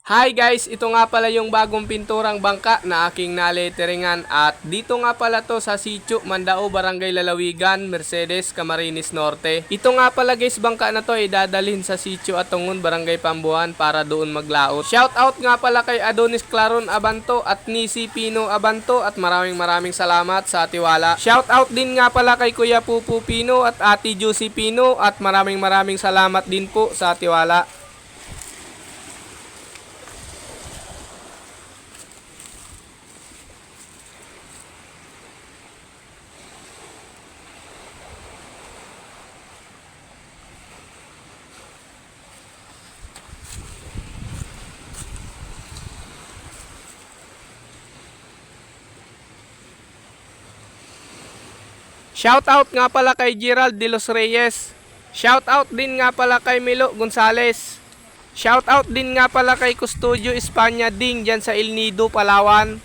Hi guys, ito nga pala yung bagong pinturang bangka na aking naletteringan at dito nga pala to sa Sitio, Mandao, Barangay Lalawigan, Mercedes, Camarines Norte. Ito nga pala guys, bangka na to ay dadalhin sa Sitio Atungon, Barangay Pambuhan para doon maglaot. Shout out nga pala kay Adonis Claron Abanto at Nisi Pino Abanto at maraming salamat sa tiwala. Shout out din nga pala kay Kuya Pupu Pino at Ate Juicy Pino at maraming salamat din po sa tiwala. Shoutout nga pala kay Gerald de los Reyes. Shoutout din nga pala kay Milo Gonzales. Shoutout din nga pala kay Custodio Espanya Ding dyan sa El Nido, Palawan.